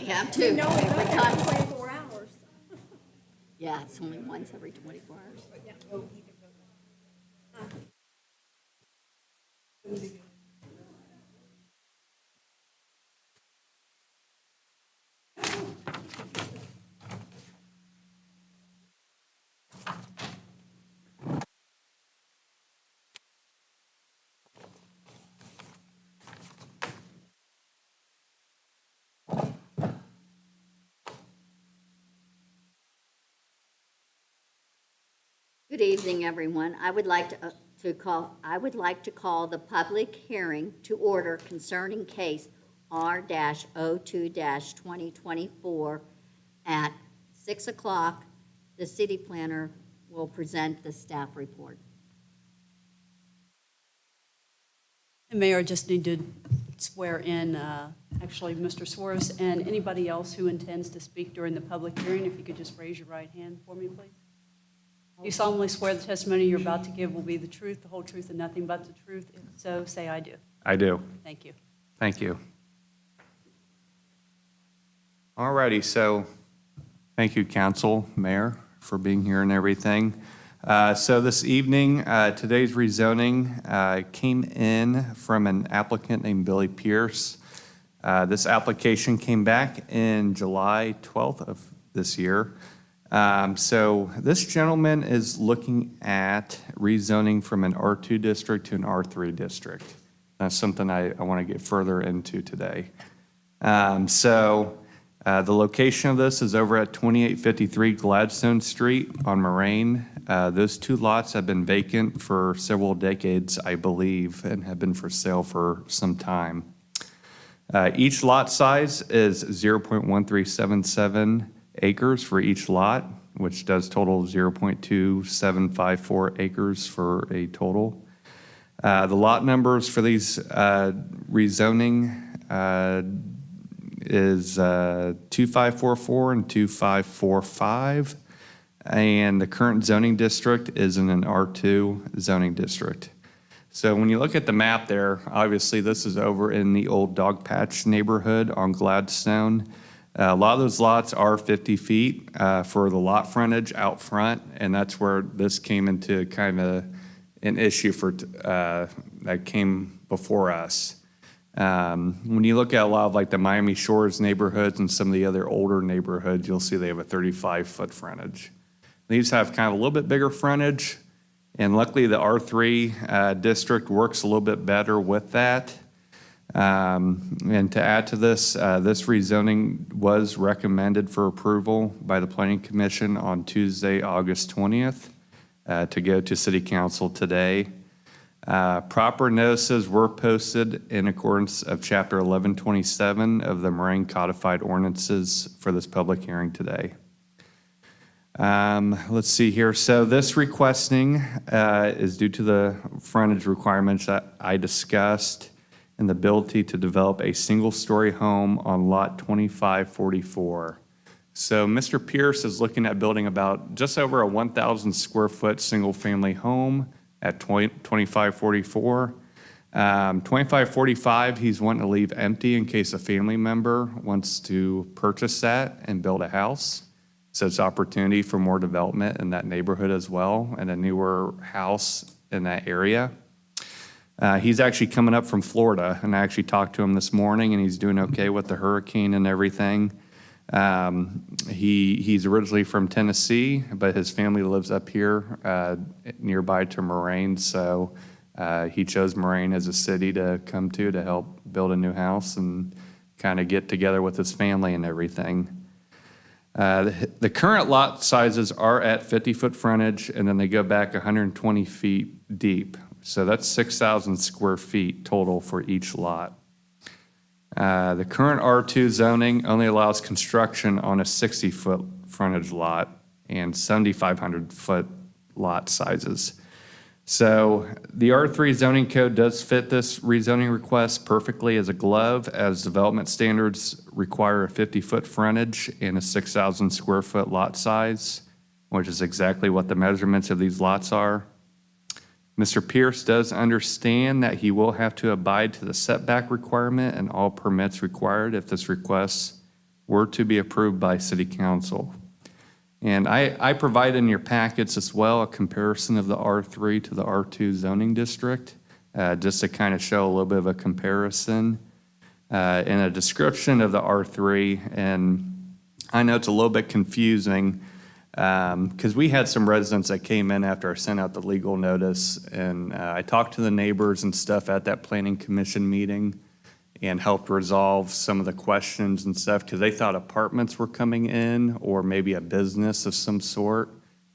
have to. No, we Every don't have time. 24 hours. Yeah, it's only once every 24 hours. Good evening, everyone. I would like to call the public hearing to order concerning case R-02-2024 at 6 o'clock. The city planner will present the staff report. And Mayor, I just need to swear in, actually, Mr. Suarez and anybody else who intends to speak during the public hearing. If you could just raise your right hand for me, please. You solemnly swear the testimony you're about to give will be the truth, the whole truth, and nothing but the truth. If so, say I do. I do. Thank you. Thank you. All righty, so thank you, Council, Mayor, for being here and everything. So this evening, today's rezoning came in from an applicant named Billy Pierce. This application came back in July 12th of this year. So this gentleman is looking at rezoning from an R2 district to an R3 district. That's something I want to get further into today. The location of this is over at 2853 Gladstone Street on Moraine. Those two lots have been vacant for several decades, I believe, and have been for sale for some time. Each lot size is 0.1377 acres for each lot, which does total 0.2754 acres for a total. The lot numbers for these rezoning is 2544 and 2545, and the current zoning district is in an R2 zoning district. So when you look at the map there, obviously this is over in the old Dog Patch neighborhood on Gladstone. A lot of those lots are 50 feet for the lot frontage out front, and that's where this came into kind of an issue for that came before us. When you look at a lot of like the Miami Shores neighborhoods and some of the other older neighborhoods, you'll see they have a 35-foot frontage. These have kind of a little bit bigger frontage, and luckily the R3 district works a little bit better with that. And to add to this, this rezoning was recommended for approval by the Planning Commission on Tuesday, August 20th, to go to City Council today. Proper notices were posted in accordance of Chapter 1127 of the Moraine Codified Ordinances for this public hearing today. Let's see here. So this requesting is due to the frontage requirements that I discussed and the ability to develop a single-story home on lot 2544. So Mr. Pierce is looking at building about just over a 1,000 square foot single-family home at 2544. 2545, he's wanting to leave empty in case a family member wants to purchase that and build a house. So it's opportunity for more development in that neighborhood as well, and a newer house in that area. He's actually coming up from Florida, and I actually talked to him this morning, and he's doing okay with the hurricane and everything. He's originally from Tennessee, but his family lives up here nearby to Moraine, so he chose Moraine as a city to come to help build a new house and kind of get together with his family and everything. The current lot sizes are at 50-foot frontage, and then they go back 120 feet deep. So that's 6,000 square feet total for each lot. The current R2 zoning only allows construction on a 60-foot frontage lot and 7,500-foot lot sizes. So the R3 zoning code does fit this rezoning request perfectly as a glove, as development standards require a 50-foot frontage and a 6,000 square foot lot size, which is exactly what the measurements of these lots are. Mr. Pierce does understand that he will have to abide to the setback requirement and all permits required if this request were to be approved by City Council. And I provide in your packets as well a comparison of the R3 to the R2 zoning district, just to kind of show a little bit of a comparison, and a description of the R3. And I know it's a little bit confusing, because we had some residents that came in after I sent out the legal notice, and I talked to the neighbors and stuff at that planning commission meeting and helped resolve some of the questions and stuff, because they thought apartments were coming in or maybe a business of some sort,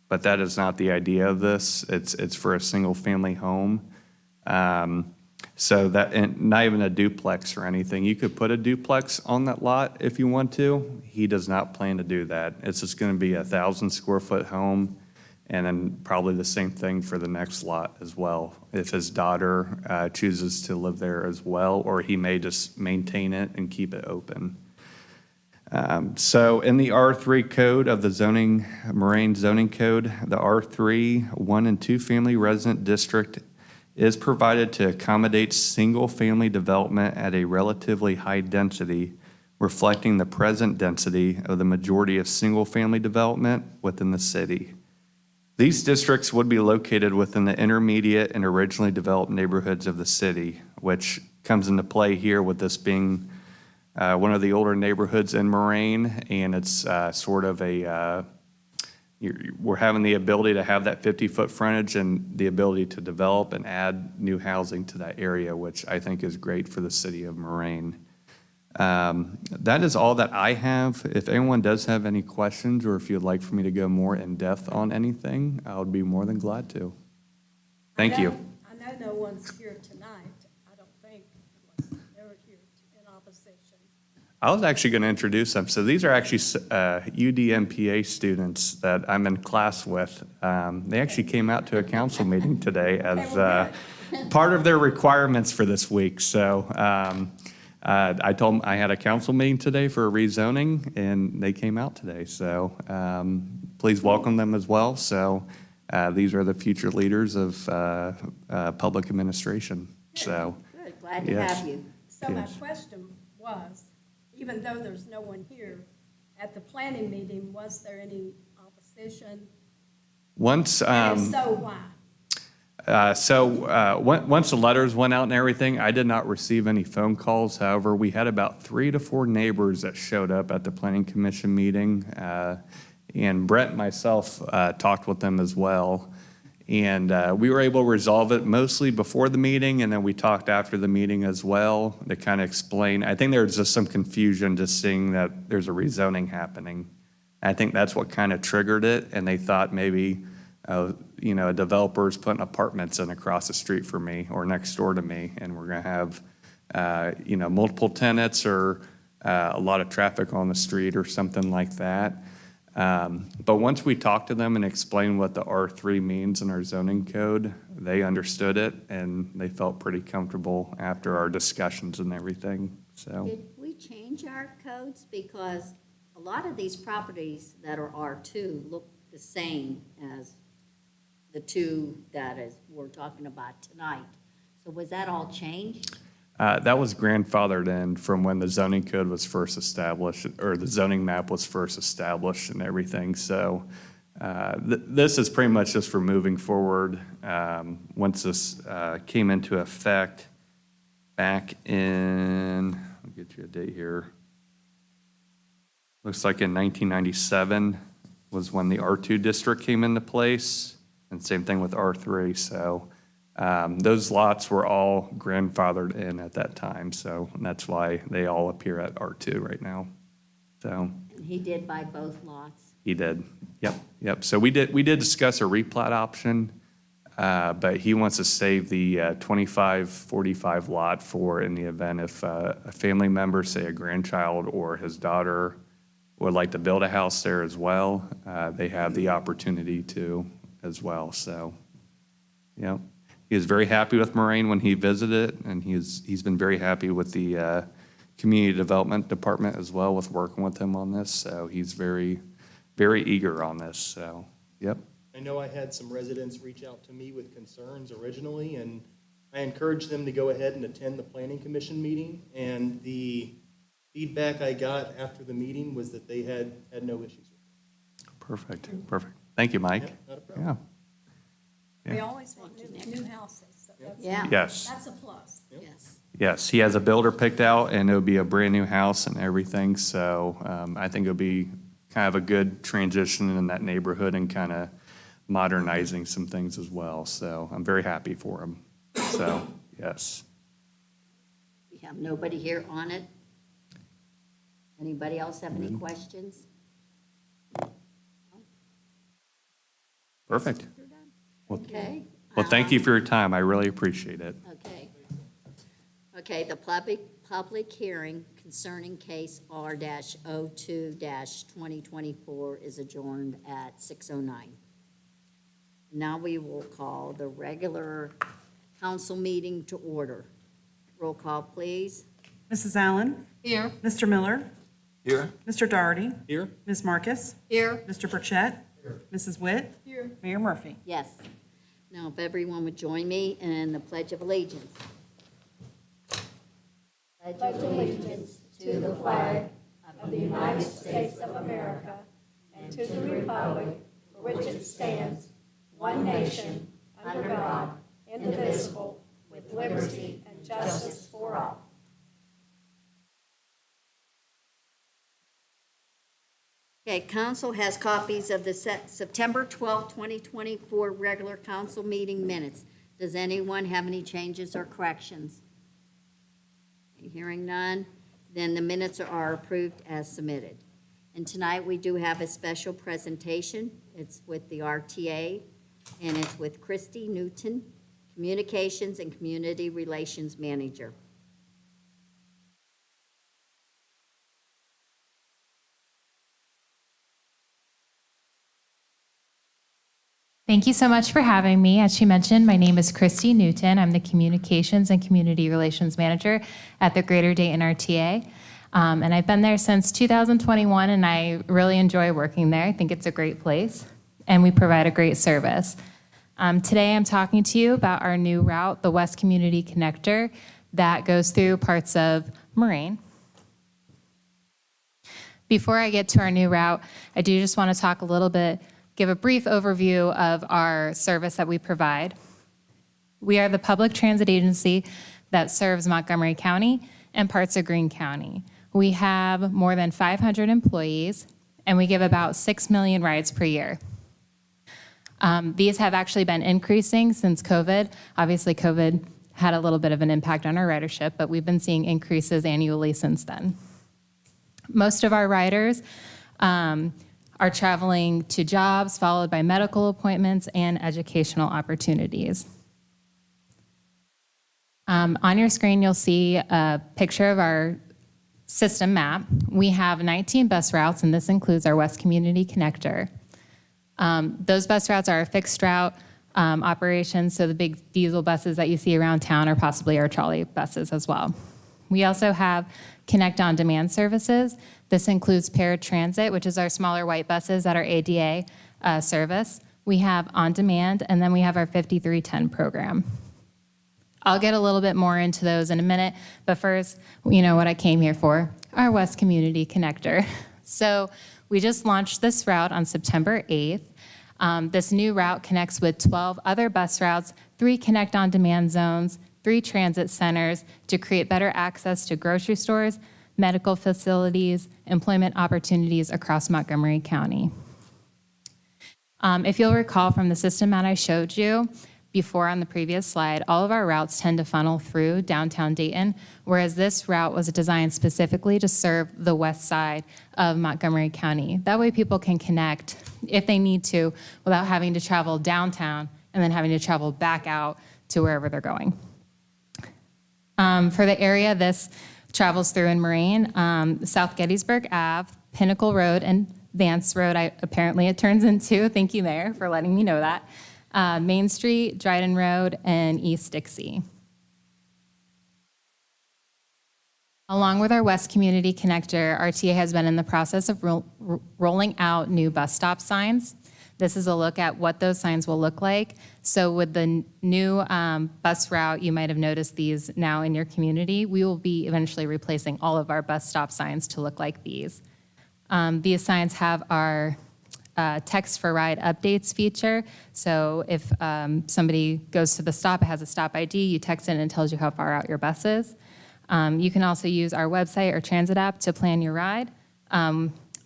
but that is not the idea of this. It's for a single-family home. So that, and not even a duplex or anything. You could put a duplex on that lot if you want to. He does not plan to do that. It's just going to be a 1,000-square-foot home, and then probably the same thing for the next lot as well, if his daughter chooses to live there as well, or he may just maintain it and keep it open. So in the R3 code of the zoning, Moraine zoning code, the R3 1 and 2 family resident district is provided to accommodate single-family development at a relatively high density, reflecting the present density of the majority of single-family development within the city. These districts would be located within the intermediate and originally developed neighborhoods of the city, which comes into play here with this being one of the older neighborhoods in Moraine, and it's sort of a, we're having the ability to have that 50-foot frontage and the ability to develop and add new housing to that area, which I think is great for the city of Moraine. That is all that I have. If anyone does have any questions, or if you'd like for me to go more in depth on anything, I would be more than glad to. Thank you. I know no one's here tonight, I don't think, unless they're here in opposition. I was actually going to introduce them. So these are actually UDMPA students that I'm in class with. They actually came out to a council meeting today as part of their requirements for this week. So I told them I had a council meeting today for a rezoning, and they came out today. So please welcome them as well. So these are the future leaders of public administration. So Good, glad to Yes. have you. So my Yes. question was, even though there's no one here, at the planning meeting, was there any opposition? once. And if so, why? Once the letters went out and everything, I did not receive any phone calls. However, we had about 3 to 4 neighbors that showed up at the planning commission meeting. And Brett and myself talked with them as well. And we were able to resolve it mostly before the meeting, and then we talked after the meeting as well to kind of explain. I think there was just some confusion just seeing that there's a rezoning happening. I think that's what kind of triggered it, and they thought maybe a developer's putting apartments in across the street from me or next door to me, and we're going to have, multiple tenants or a lot of traffic on the street or something like that. But once we talked to them and explained what the R3 means in our zoning code, they understood it, and they felt pretty comfortable after our discussions and everything, so. Did we change our codes? Because a lot of these properties that are R2 look the same as the two we're talking about tonight. So was that all changed? That was grandfathered in from when the zoning code was first established, or the zoning map was first established and everything. So this is pretty much just for moving forward. Once this came into effect back in, I'll get you a date here. Looks like in 1997 was when the R2 district came into place, and same thing with R3. So those lots were all grandfathered in at that time, so that's why they all appear at R2 right now. So And he did buy both lots? he did. Yep. So we did discuss a replat option, but he wants to save the 25-45 lot for in the event if a family member, say a grandchild or his daughter, would like to build a house there as well. They have the opportunity to as well. So, yep. He was very happy with Moraine when he visited, and he's been very happy with the community development department as well with working with him on this. So he's very, very eager on this. So, yep. I know I had some residents reach out to me with concerns originally, and I encouraged them to go ahead and attend the planning commission meeting. And the Feedback I got after the meeting was that they had no issues with it. Perfect, perfect. Thank you, Mike. Yeah, not a problem. Yeah. We always want new houses, so Yeah. Yes, that's a plus. Yes. yes. He has a builder picked out, and it'll be a brand-new house and everything, so I think it'll be kind of a good transition in that neighborhood and kind of modernizing some things as well, so I'm very happy for him. So, yes. We have nobody here on it. Anybody else have any questions? Perfect. Okay. Well, thank you for your time. I really appreciate it. Okay. Okay, the public hearing concerning case R-02-2024 is adjourned at 6:09. Now we will call the regular council meeting to order. Roll call, please. Mrs. Allen? Here. Mr. Miller? Here? Mr. Doherty? Here? Ms. Marcus? Here. Mr. Burchett? Mrs. Witt? Here. Mayor Murphy? Yes. Now, if everyone would join me in the Pledge of Allegiance. Pledge allegiance to the flag of the United States of America and to the republic for which it stands, one nation, under God, indivisible, with liberty and justice for all. Okay, council has copies of the September 12, 2024 regular council meeting minutes. Does anyone have any changes or corrections? Hearing none, then the minutes are approved as submitted. And tonight, we do have a special presentation. It's with the RTA, and it's with Christy Newton, Communications and Community Relations Manager. Thank you so much for having me. As she mentioned, my name is Christy Newton. I'm the Communications and Community Relations Manager at the Greater Dayton RTA. And I've been there since 2021, and I really enjoy working there. I think it's a great place, and we provide a great service. Today, I'm talking to you about our new route, the West Community Connector, that goes through parts of Moraine. Before I get to our new route, I do just want to talk a little bit, give a brief overview of our service that we provide. We are the public transit agency that serves Montgomery County and parts of Greene County. We have more than 500 employees, and we give about 6 million rides per year. These have actually been increasing since COVID. Obviously, COVID had a little bit of an impact on our ridership, but we've been seeing increases annually since then. Most of our riders are traveling to jobs, followed by medical appointments and educational opportunities. On your screen, you'll see a picture of our system map. We have 19 bus routes, and this includes our West Community Connector. Those bus routes are a fixed route operation, so the big diesel buses that you see around town are possibly our trolley buses as well. We also have Connect On Demand services. This includes paratransit, which is our smaller white buses that are ADA service. We have On Demand, and then we have our 5310 program. I'll get a little bit more into those in a minute, but first, you know what I came here for, our West Community Connector. So we just launched this route on September 8th. This new route connects with 12 other bus routes, 3 Connect On Demand zones, 3 transit centers to create better access to grocery stores, medical facilities, employment opportunities across Montgomery County. If you'll recall from the system that I showed you before on the previous slide, all of our routes tend to funnel through downtown Dayton, whereas this route was designed specifically to serve the west side of Montgomery County. That way people can connect if they need to without having to travel downtown and then having to travel back out to wherever they're going. For the area this travels through in Moraine, South Gettysburg Ave, Pinnacle Road, and Vance Road, apparently it turns into, thank you, Mayor, for letting me know that, Main Street, Dryden Road, and East Dixie. Along with our West Community Connector, RTA has been in the process of rolling out new bus stop signs. This is a look at what those signs will look like. So with the new bus route, you might have noticed these now in your community. We will be eventually replacing all of our bus stop signs to look like these. These signs have our text for ride updates feature. So if somebody goes to the stop, it has a stop ID, you text it and it tells you how far out your bus is. You can also use our website or transit app to plan your ride,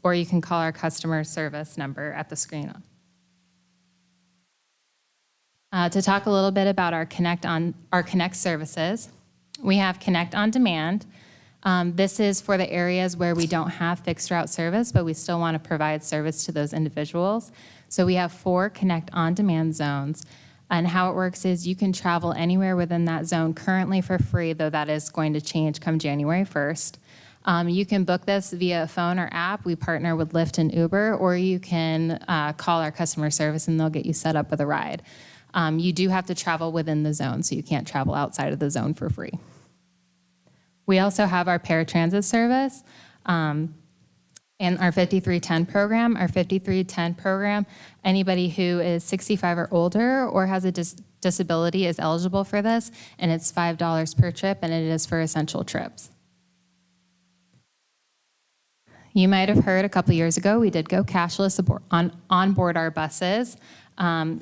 or you can call our customer service number at the screen. To talk a little bit about our Connect services, we have Connect on Demand. This is for the areas where we don't have fixed route service, but we still want to provide service to those individuals. So we have 4 Connect on Demand zones. And how it works is you can travel anywhere within that zone currently for free, though that is going to change come January 1st. You can book this via phone or app. We partner with Lyft and Uber, or you can call our customer service and they'll get you set up with a ride. You do have to travel within the zone, so you can't travel outside of the zone for free. We also have our paratransit service and our 5310 program. Our 5310 program, anybody who is 65 or older or has a disability is eligible for this, and it's $5 per trip, and it is for essential trips. You might have heard a couple years ago, we did go cashless on board our buses.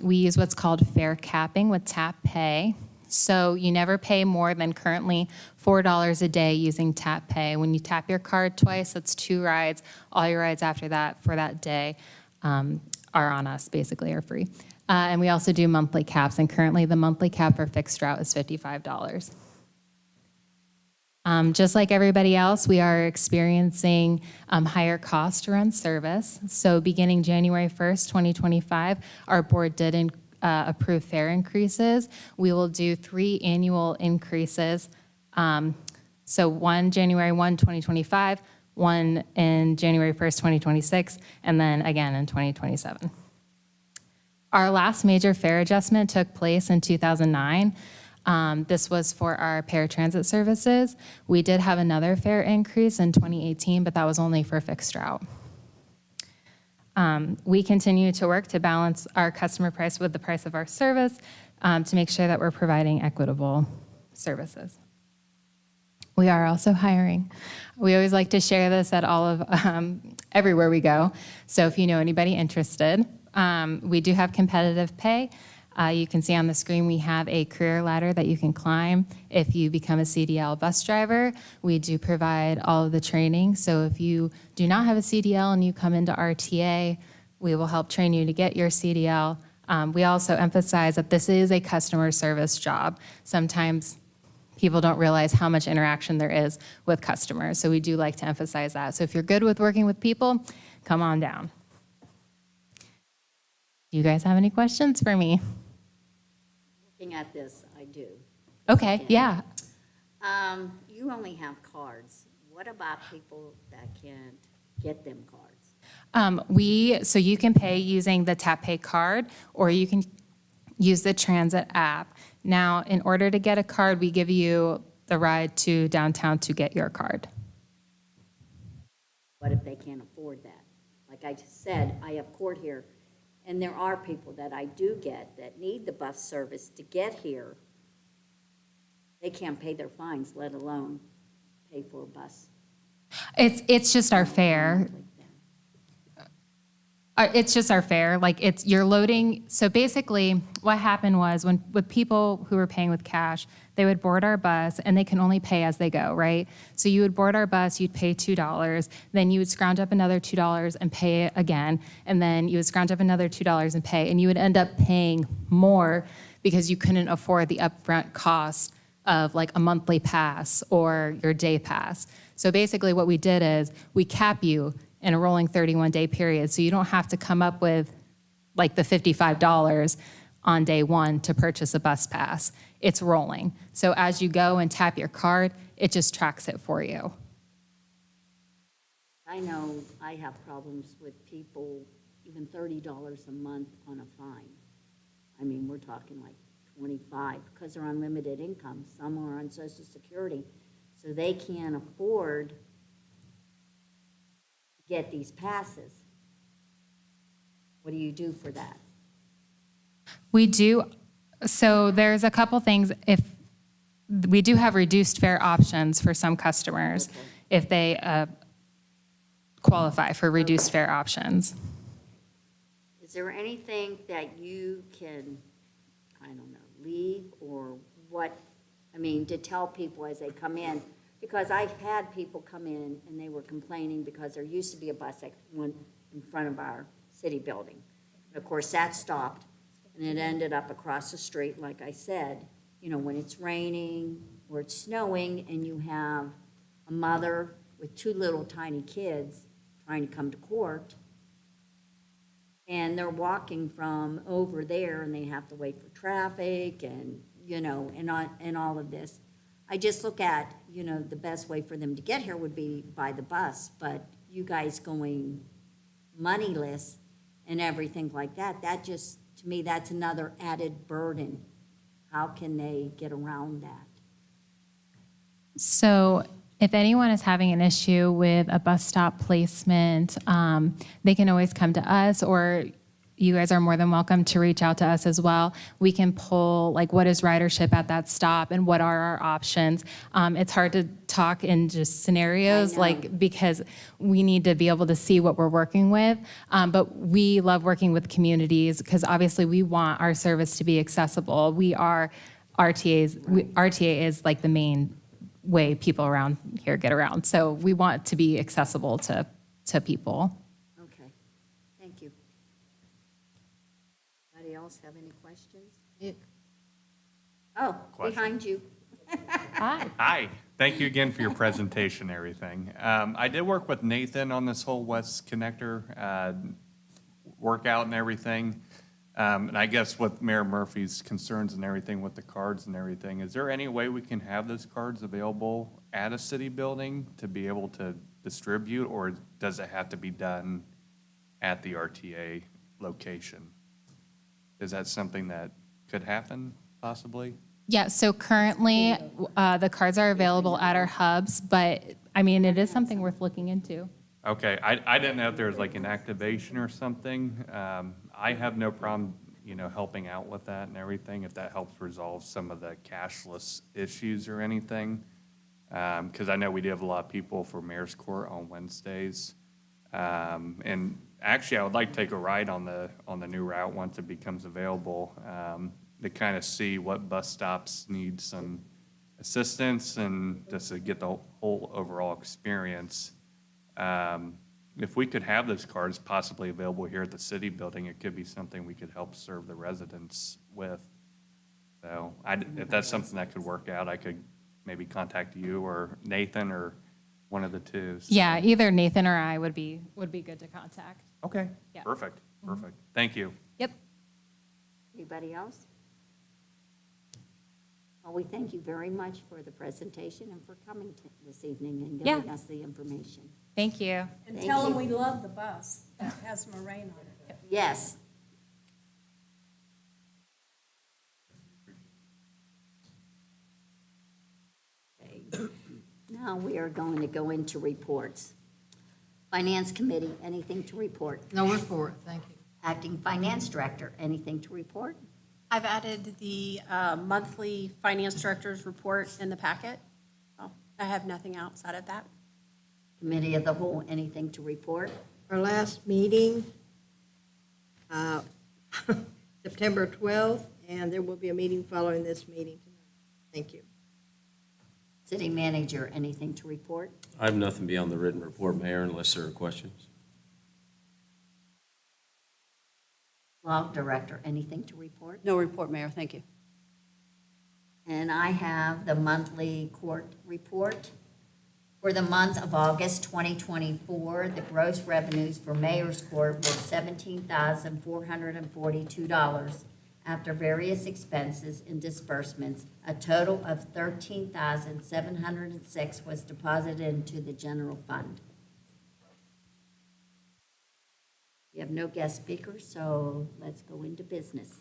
We use what's called fare capping with Tap Pay. So you never pay more than currently $4 a day using Tap Pay. When you tap your card twice, that's 2 rides. All your rides after that for that day are on us, basically, are free. And we also do monthly caps, and currently the monthly cap for fixed route is $55. Just like everybody else, we are experiencing higher costs to run service. So beginning January 1st, 2025, our board did approve fare increases. We will do 3 annual increases. So one January 1, 2025, one in January 1st, 2026, and then again in 2027. Our last major fare adjustment took place in 2009. This was for our paratransit services. We did have another fare increase in 2018, but that was only for fixed route. We continue to work to balance our customer price with the price of our service to make sure that we're providing equitable services. We are also hiring. We always like to share this at all of everywhere we go. So if you know anybody interested, we do have competitive pay. You can see on the screen we have a career ladder that you can climb if you become a CDL bus driver. We do provide all of the training. So if you do not have a CDL and you come into RTA, we will help train you to get your CDL. We also emphasize that this is a customer service job. Sometimes people don't realize how much interaction there is with customers. So we do like to emphasize that. So if you're good with working with people, come on down. Do you guys have any questions for me? Looking at this, I do. Okay, yeah. You only have cards. What about people that can't get them cards? So you can pay using the Tap Pay card, or you can use the transit app. Now, in order to get a card, we give you the ride to downtown to get your card. What if they can't afford that? Like I just said, I have court here, and there are people that I do get that need the bus service to get here. They can't pay their fines, let alone pay for a bus. It's just our fare. It's just our fare. Like you're loading. So basically, what happened was with people who were paying with cash, they would board our bus and they can only pay as they go, right? So you would board our bus, you'd pay $2, then you would scrounge up another $2 and pay it again, and then you would scrounge up another $2 and pay, and you would end up paying more because you couldn't afford the upfront cost of like a monthly pass or your day pass. So basically, what we did is we cap you in a rolling 31-day period. So you don't have to come up with like the $55 on day one to purchase a bus pass. It's rolling. So as you go and tap your card, it just tracks it for you. I know I have problems with people, even $30 a month on a fine. I mean, we're talking like 25 because they're on limited income. Some are on Social Security, so they can't afford to get these passes. What do you do for that? We do, so there's a couple things. If, we do have reduced fare options for some customers if they qualify for reduced fare options. Is there anything that you can, I don't know, leave or what, I mean, to tell people as they come in? Because I've had people come in and they were complaining because there used to be a bus at one in front of our city building. And of course, that stopped and it ended up across the street, like I said, you know, when it's raining or it's snowing and you have a mother with two little tiny kids trying to come to court, and they're walking from over there and they have to wait for traffic and, you know, and all of this. I just look at, you know, the best way for them to get here would be by the bus, but you guys going moneyless and everything like that, that just, to me, that's another added burden. How can they get around that? So if anyone is having an issue with a bus stop placement, they can always come to us, or you guys are more than welcome to reach out to us as well. We can pull, like, what is ridership at that stop and what are our options. It's hard to talk in just scenarios, I know. like, because we need to be able to see what we're working with. But we love working with communities because obviously we want our service to be accessible. We are RTA is like the main way people around here get around. So we want to be accessible to people. Okay, thank you. Anybody else have any questions? Oh, Question. behind you. Hi. Hi, thank you again for your presentation and everything. I did work with Nathan on this whole West Connector workout and everything. And I guess with Mayor Murphy's concerns and everything with the cards and everything, is there any way we can have those cards available at a city building to be able to distribute, or does it have to be done at the RTA location? Is that something that could happen possibly? Yeah, so currently, the cards are available at our hubs, but, I mean, it is something worth looking into. Okay, I didn't know if there was like an activation or something. I have no problem, you know, helping out with that and everything, if that helps resolve some of the cashless issues or anything. Because I know we do have a lot of people for Mayor's Court on Wednesdays. And actually, I would like to take a ride on the new route once it becomes available, to kind of see what bus stops need some assistance and just to get the whole overall experience. If we could have those cards possibly available here at the city building, it could be something we could help serve the residents with. So if that's something that could work out, I could maybe contact you or Nathan or one of the two. So- Yeah, either Nathan or I would be good to contact. Okay, Yeah. perfect. Thank you. Yep. Anybody else? Well, we thank you very much for the presentation and for coming this evening and giving Yeah. us the information. Thank you. And Thank tell them you. we love the bus that has Moraine on it. Yes. Okay. Now we are going to go into reports. Finance Committee, anything to report? No report, thank you. Acting Finance Director, anything to report? I've added the monthly finance director's report in the packet. So I have nothing outside of that. Committee of the Whole, anything to report? Our last meeting, September 12th, and there will be a meeting following this meeting tonight. Thank you. City Manager, anything to report? I have nothing beyond the written report, Mayor, unless there are questions. Law Director, anything to report? No report, Mayor, thank you. And I have the monthly court report. For the month of August 2024, the gross revenues for Mayor's Court were $17,442 after various expenses and disbursements. A total of $13,706 was deposited into the general fund. We have no guest speakers, so let's go into business.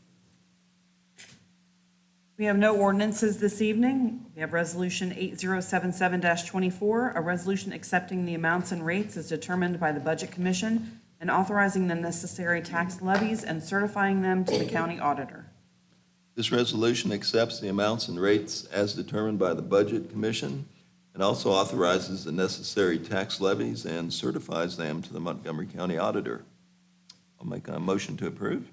We have no ordinances this evening. We have Resolution 8077-24, a resolution accepting the amounts and rates as determined by the Budget Commission and authorizing the necessary tax levies and certifying them to the county auditor. This resolution accepts the amounts and rates as determined by the Budget Commission and also authorizes the necessary tax levies and certifies them to the Montgomery County Auditor. I'll make a motion to approve.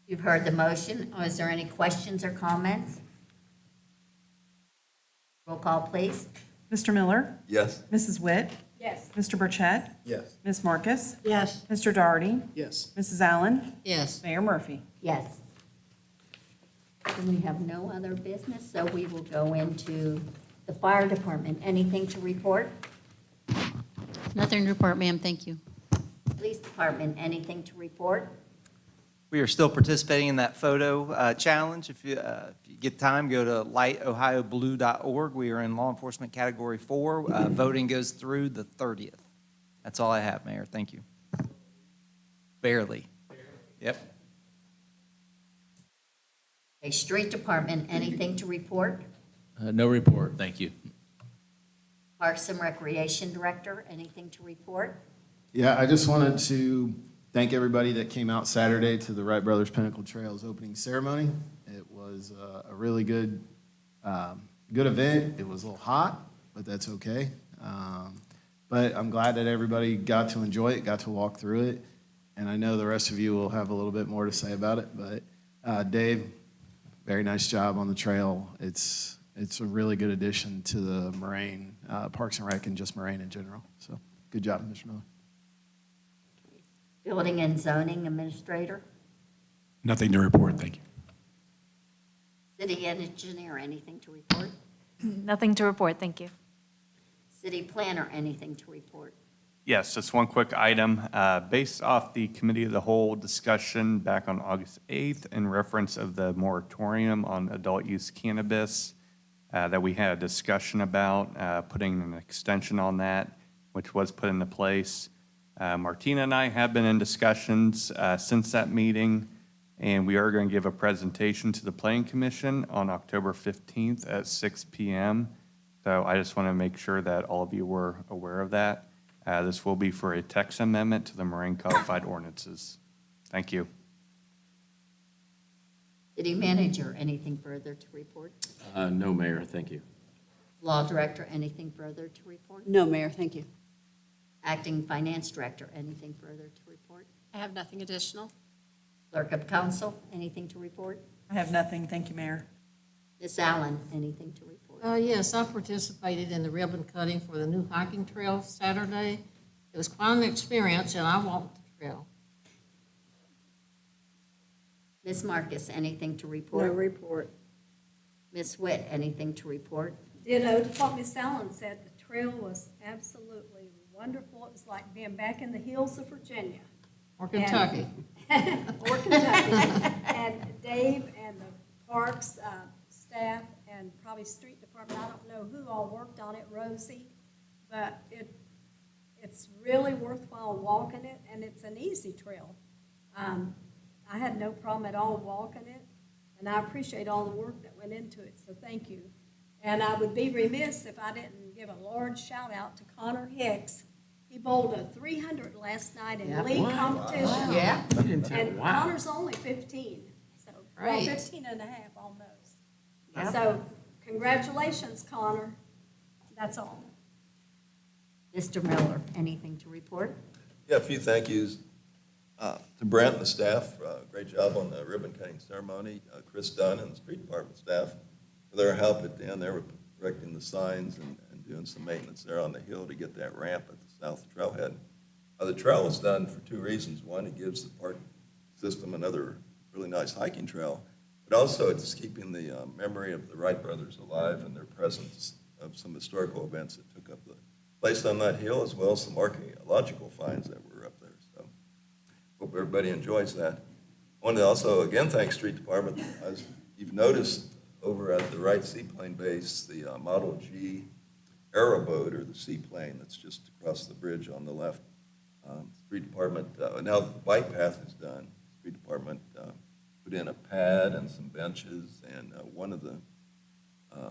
You've heard the motion. Is there any questions or comments? Roll call, please. Mr. Miller, Yes. Mrs. Witt, Yes. Mr. Burchett, Yes. Ms. Marcus, Yes. Mr. Doherty, Yes. Mrs. Allen, Yes. Mayor Murphy. Yes. And we have no other business, so we will go into the fire department. Anything to report? Nothing to report, ma'am, thank you. Police department, anything to report? We are still participating in that photo challenge. If you get time, go to lightohioblue.org. We are in law enforcement category 4. Voting goes through the 30th. That's all I have, Mayor. Thank you. Barely. Yep. Okay, street department, anything to report? No report, thank you. Parks and Recreation Director, anything to report? Yeah, I just wanted to thank everybody that came out Saturday to the Wright Brothers Pinnacle Trails opening ceremony. It was a really good event. It was a little hot, but that's okay. But I'm glad that everybody got to enjoy it, got to walk through it, and I know the rest of you will have a little bit more to say about it. But Dave, very nice job on the trail. It's a really good addition to the Moraine, Parks and Rec, and just Moraine in general. So good job, Mr. Miller. Building and Zoning Administrator? Nothing to report, thank you. City Engineer, anything to report? Nothing to report, thank you. City Planner, anything to report? Yes, just one quick item. Based off the Committee of the Whole discussion back on August 8th in reference of the moratorium on adult use cannabis that we had a discussion about, putting an extension on that, which was put into place. Martina and I have been in discussions since that meeting, and we are going to give a presentation to the Planning Commission on October 15th at 6 p.m. So I just want to make sure that all of you were aware of that. This will be for a text amendment to the Moraine Codified Ordinances. Thank you. City Manager, anything further to report? No, Mayor, thank you. Law Director, anything further to report? No, Mayor, thank you. Acting Finance Director, anything further to report? I have nothing additional. Clerk of Council, anything to report? I have nothing, thank you, Mayor. Ms. Allen, anything to report? Yes, I participated in the ribbon cutting for the new hiking trail Saturday. It was quite an experience, and I walked the trail. Ms. Marcus, anything to report? No report. Ms. Witt, anything to report? Ditto to what Miss Allen said, the trail was absolutely wonderful. It was like being back in the hills of Virginia. Or Kentucky. Or Kentucky. And Dave and the parks staff and probably street department, I don't know who all worked on it, Rosie, but it's really worthwhile walking it, and it's an easy trail. I had no problem at all walking it, and I appreciate all the work that went into it, so thank you. And I would be remiss if I didn't give a large shout out to Connor Hicks. He bowled a 300 last night in league competition. Yeah. And Connor's only 15, so, well, Great. 15 and a half almost. Yeah. So congratulations, Connor. That's all. Mr. Miller, anything to report? Yeah, a few thank yous to Brent and the staff. Great job on the ribbon cutting ceremony. Chris Dunn and the street department staff for their help at the end. They were erecting the signs and doing some maintenance there on the hill to get that ramp at the south trailhead. The trail was done for two reasons. One, it gives the park system another really nice hiking trail, but also it's keeping the memory of the Wright brothers alive and their presence of some historical events that took up the place on that hill, as well as some archaeological finds that were up there. So hope everybody enjoys that. I want to also, again, thank Street Department. As you've noticed, over at the Wright Seaplane Base, the Model G aeroboat, or the seaplane that's just across the bridge on the left. Street Department, now the bike path is done. Street Department put in a pad and some benches, and one of the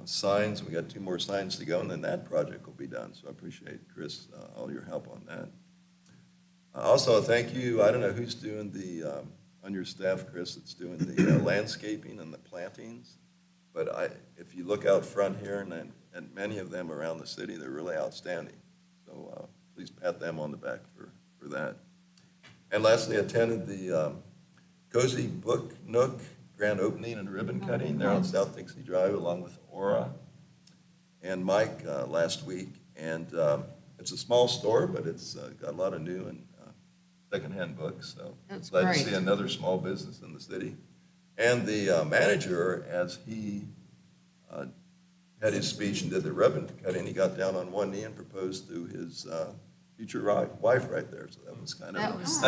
signs, we got 2 more signs to go, and then that project will be done. So I appreciate, Chris, all your help on Also, thank you, I don't know who's doing the, on your staff, Chris, that's doing the landscaping and the plantings, but if you look out front here, and many of them around the city, they're really outstanding. So please pat them on the back for that. And lastly, attended the Cozy Book Nook grand opening and ribbon cutting there on South Dixie Drive along with Aura and Mike last week. And it's a small store, but it's got a lot of new and secondhand books. So That's glad great. to see another small business in the city. And the manager, as he had his speech and did the ribbon cutting, he got down on one knee and proposed to his future wife right there. So that was kind of That was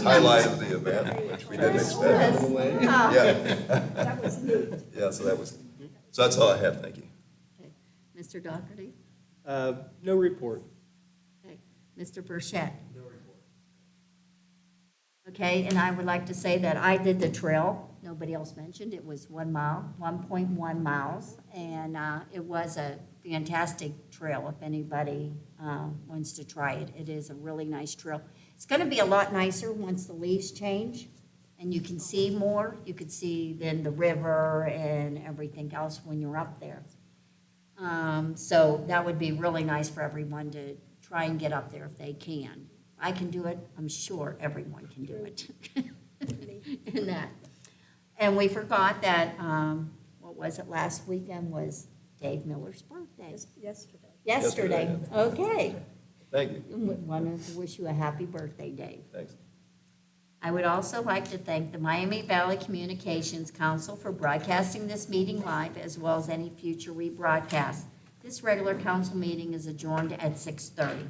a highlight of the event, which we didn't expect. Yeah. That was neat. Yeah, so that's all I have. Thank you. Okay. Mr. Doherty? No report. Okay. Mr. Burchett? Okay, and I would like to say that I did the trail. Nobody else mentioned. It was 1 mile, 1.1 miles, and it was a fantastic trail if anybody wants to try it. It is a really nice trail. It's going to be a lot nicer once the leaves change and you can see more. You can see then the river and everything else when you're up there. So that would be really nice for everyone to try and get up there if they can. I can do it. I'm sure everyone can do it. In that. And we forgot that, what was it, last weekend was Dave Miller's birthday. Yesterday. Yesterday, okay. Thank you. Want to wish you a happy birthday, Dave. Thanks. I would also like to thank the Miami Valley Communications Council for broadcasting this meeting live as well as any future rebroadcasts. This regular council meeting is adjourned at 6:30.